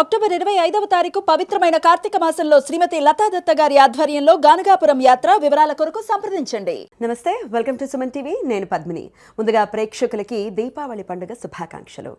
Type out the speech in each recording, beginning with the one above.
October 25వ తారీఖు పవిత్రమైన కార్తీక మాసంలో శ్రీమతి లతాదత్త గారి ఆధ్వర్యంలో గానగాపురం యాత్ర. వివరాల కొరకు సంప్రదించండి. నమస్తే, వెల్కమ్ టు సుమన్ టీవీ. నేను పద్మిని. ముందుగా ప్రేక్షకులకి దీపావళి పండుగ శుభాకాంక్షలు.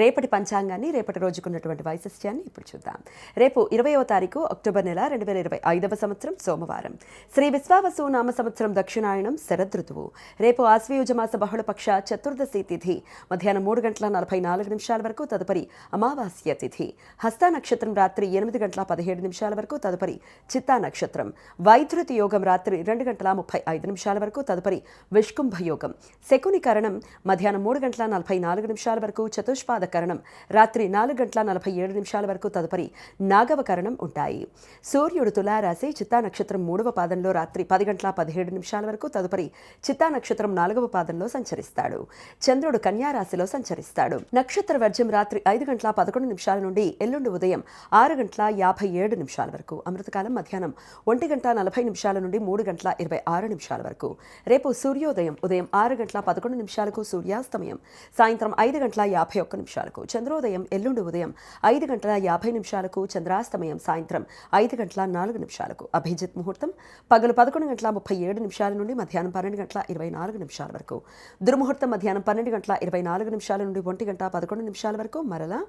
రేపటి పంచాంగాన్ని, రేపటి రోజుకున్నటువంటి వైశిష్ట్యాన్ని ఇప్పుడు చూద్దాం. రేపు 20వ తారీఖు అక్టోబర్ నెల 2025వ సంవత్సరం సోమవారం. శ్రీ విశ్వావసు నామ సంవత్సరం దక్షిణాయనం శరదృతువు. రేపు ఆశ్వయుజ మాస బహుళపక్ష చతుర్దశి తిథి మధ్యాహ్నం 3:44 వరకు. తదుపరి అమావాస్య తిథి. హస్త నక్షత్రం రాత్రి 8:17 వరకు. తదుపరి చిత్తా నక్షత్రం. వైధృతి యోగం రాత్రి 2:35 వరకు. తదుపరి విష్కుంభ యోగం. శకుని కరణం మధ్యాహ్నం 3:44 వరకు. చతుష్పాద కరణం రాత్రి 4:47 వరకు. తదుపరి నాగవ కరణం ఉంటాయి. సూర్యుడు తులారాశి చిత్తా నక్షత్రం 3వ పాదంలో రాత్రి 10:17 వరకు. తదుపరి చిత్తా నక్షత్రం 4వ పాదంలో సంచరిస్తాడు. చంద్రుడు కన్యారాశిలో సంచరిస్తాడు. నక్షత్ర వర్జ్యం రాత్రి 5:11 నుండి ఎల్లుండి ఉదయం 6:57 వరకు. అమృతకాలం మధ్యాహ్నం 1:40 నుండి 3:26 వరకు. రేపు సూర్యోదయం ఉదయం 6:11 సూర్యాస్తమయం సాయంత్రం 5:51. చంద్రోదయం ఎల్లుండి ఉదయం 5:50 చంద్రాస్తమయం సాయంత్రం 5:04. అభిజిత్ ముహూర్తం పగలు 11:37 నుండి మధ్యాహ్నం 12:24 వరకు. దుర్ముహూర్తం మధ్యాహ్నం 12:24 నుండి 1:11 వరకు. మరలా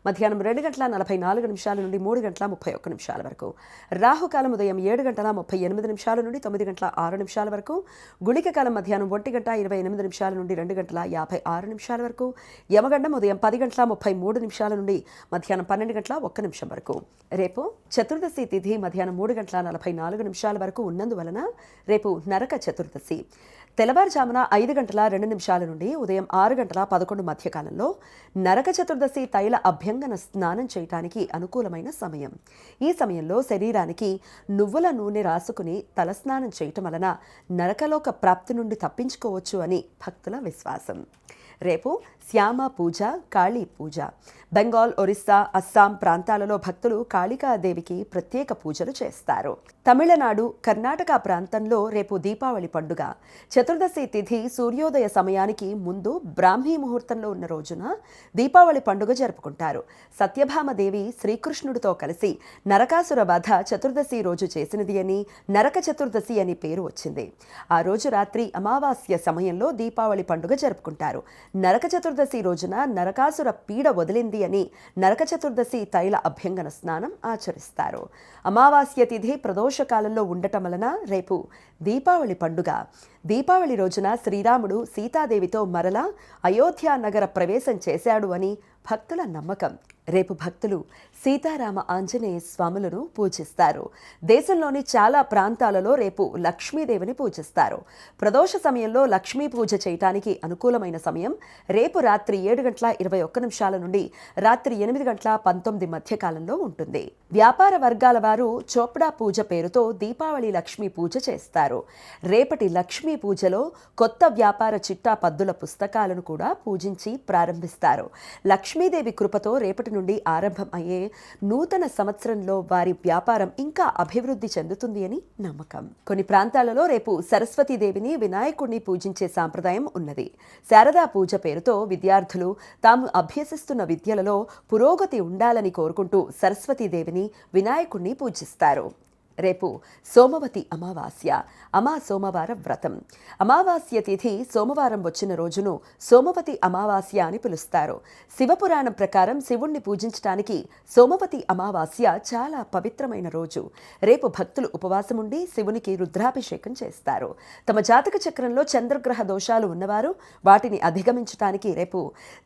మధ్యాహ్నం 2:44 నుండి 3:31 వరకు. రాహుకాలం ఉదయం 7:38 నుండి 9:06 వరకు. గుళిక కాలం మధ్యాహ్నం 1:28 నుండి 2:56 వరకు. యమగండం ఉదయం 10:33 నుండి మధ్యాహ్నం 12:01 వరకు. రేపు చతుర్దశి తిథి మధ్యాహ్నం 3:44 వరకు ఉన్నందువలన రేపు నరక చతుర్దశి. తెల్లవారుజామున 5:02 నుండి ఉదయం 6:11 మధ్యకాలంలో నరక చతుర్దశి తైల అభ్యంగన స్నానం చేయటానికి అనుకూలమైన సమయం. ఈ సమయంలో శరీరానికి నువ్వుల నూనె రాసుకుని తలస్నానం చేయటం వలన నరకలోక ప్రాప్తి నుండి తప్పించుకోవచ్చు అని భక్తుల విశ్వాసం. రేపు శ్యామ పూజ, కాళీ పూజ. బెంగాల్, ఒరిస్సా, అస్సాం ప్రాంతాలలో భక్తులు కాళికాదేవికి ప్రత్యేక పూజలు చేస్తారు. తమిళనాడు, కర్ణాటక ప్రాంతంలో రేపు దీపావళి పండుగ. చతుర్దశి తిథి సూర్యోదయ సమయానికి ముందు బ్రాహ్మీ ముహూర్తంలో ఉన్న రోజున దీపావళి పండుగ జరుపుకుంటారు. సత్యభామదేవి శ్రీకృష్ణుడితో కలిసి నరకాసుర వధ చతుర్దశి రోజు చేసినది అని నరక చతుర్దశి అని పేరు వచ్చింది. ఆ రోజు రాత్రి అమావాస్య సమయంలో దీపావళి పండుగ జరుపుకుంటారు. నరక చతుర్దశి రోజున నరకాసుర పీడ వదిలింది అని నరక చతుర్దశి తైల అభ్యంగన స్నానం ఆచరిస్తారు. అమావాస్య తిథి ప్రదోషకాలంలో ఉండటం వలన రేపు దీపావళి పండుగ. దీపావళి రోజున శ్రీరాముడు సీతాదేవితో మరలా అయోధ్య నగర ప్రవేశం చేశాడు అని భక్తుల నమ్మకం. రేపు భక్తులు సీతారామ ఆంజనేయ స్వాములను పూజిస్తారు. దేశంలోని చాలా ప్రాంతాలలో రేపు లక్ష్మీదేవిని పూజిస్తారు. ప్రదోష సమయంలో లక్ష్మీ పూజ చేయటానికి అనుకూలమైన సమయం రేపు రాత్రి 7:21 నుండి రాత్రి 8:19 మధ్యకాలంలో ఉంటుంది. వ్యాపార వర్గాల వారు చోప్డా పూజ పేరుతో దీపావళి లక్ష్మీ పూజ చేస్తారు. రేపటి లక్ష్మీ పూజలో కొత్త వ్యాపార చిట్టా పద్దుల పుస్తకాలను కూడా పూజించి ప్రారంభిస్తారు. లక్ష్మీదేవి కృపతో రేపటి నుండి ఆరంభం అయ్యే నూతన సంవత్సరంలో వారి వ్యాపారం ఇంకా అభివృద్ధి చెందుతుంది అని నమ్మకం. కొన్ని ప్రాంతాలలో రేపు సరస్వతీదేవిని, వినాయకుడిని పూజించే సాంప్రదాయం ఉన్నది. శారదా పూజ పేరుతో విద్యార్థులు తాము అభ్యసిస్తున్న విద్యలలో పురోగతి ఉండాలని కోరుకుంటూ సరస్వతీదేవిని, వినాయకుడిని పూజిస్తారు. రేపు సోమవతి అమావాస్య. సోమవార వ్రతం. అమావాస్య తిథి సోమవారం వచ్చిన రోజును సోమవతి అమావాస్య అని పిలుస్తారు. శివపురాణం ప్రకారం శివుణ్ణి పూజించడానికి సోమవతి అమావాస్య చాలా పవిత్రమైన రోజు. రేపు భక్తులు ఉపవాసం ఉండి శివునికి రుద్రాభిషేకం చేస్తారు. తమ జాతక చక్రంలో చంద్రగ్రహ దోషాలు ఉన్నవారు వాటిని అధిగమించడానికి రేపు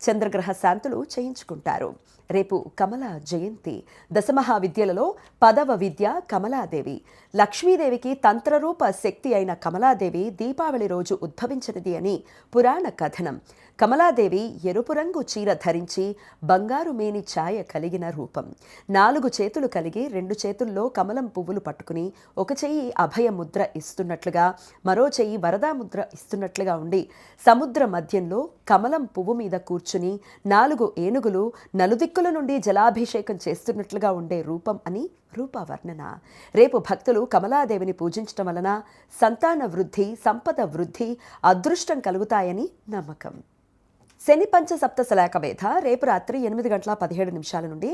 చంద్రగ్రహ శాంతులు చేయించుకుంటారు. రేపు కమలా జయంతి. దశమహావిద్యలలో 10వ విద్య కమలాదేవి. లక్ష్మీదేవికి తంత్రరూప శక్తి అయిన కమలాదేవి దీపావళి రోజు ఉద్భవించినది అని పురాణ కథనం. కమలాదేవి ఎరుపు రంగు చీర ధరించి బంగారు మేని ఛాయ కలిగిన రూపం. 4 చేతులు కలిగి 2 చేతుల్లో కమలం పువ్వులు పట్టుకుని ఒక చెయ్యి అభయ ముద్ర ఇస్తున్నట్లుగా, మరో చెయ్యి వరదా ముద్ర ఇస్తున్నట్లుగా ఉండి సముద్ర మధ్యంలో కమలం పువ్వు మీద కూర్చుని 4 ఏనుగులు నలుదిక్కుల నుండి జలాభిషేకం చేస్తున్నట్లుగా ఉండే రూపం అని రూపవర్ణన. రేపు భక్తులు కమలాదేవిని పూజించటం వలన సంతాన వృద్ధి, సంపద వృద్ధి, అదృష్టం కలుగుతాయని నమ్మకం. శని పంచ సప్త శలాక వేధ రేపు రాత్రి 8:17 నుండి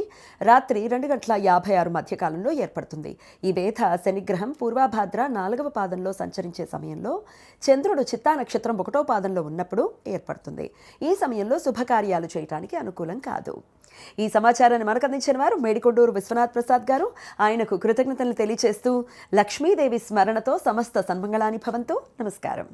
రాత్రి 2:56 మధ్యకాలంలో ఏర్పడుతుంది. ఈ వేధ శనిగ్రహం పూర్వభాద్ర 4వ పాదంలో సంచరించే సమయంలో చంద్రుడు చిత్తా నక్షత్రం 1వ పాదంలో ఉన్నప్పుడు ఏర్పడుతుంది. ఈ సమయంలో శుభకార్యాలు చేయడానికి అనుకూలం కాదు. ఈ సమాచారాన్ని మనకు అందించిన వారు మేడికొండూరు విశ్వనాథ్ ప్రసాద్ గారు. ఆయనకు కృతజ్ఞతలు తెలియజేస్తూ లక్ష్మీదేవి స్మరణతో సమస్త సన్మంగళాని భవంతు. నమస్కారం.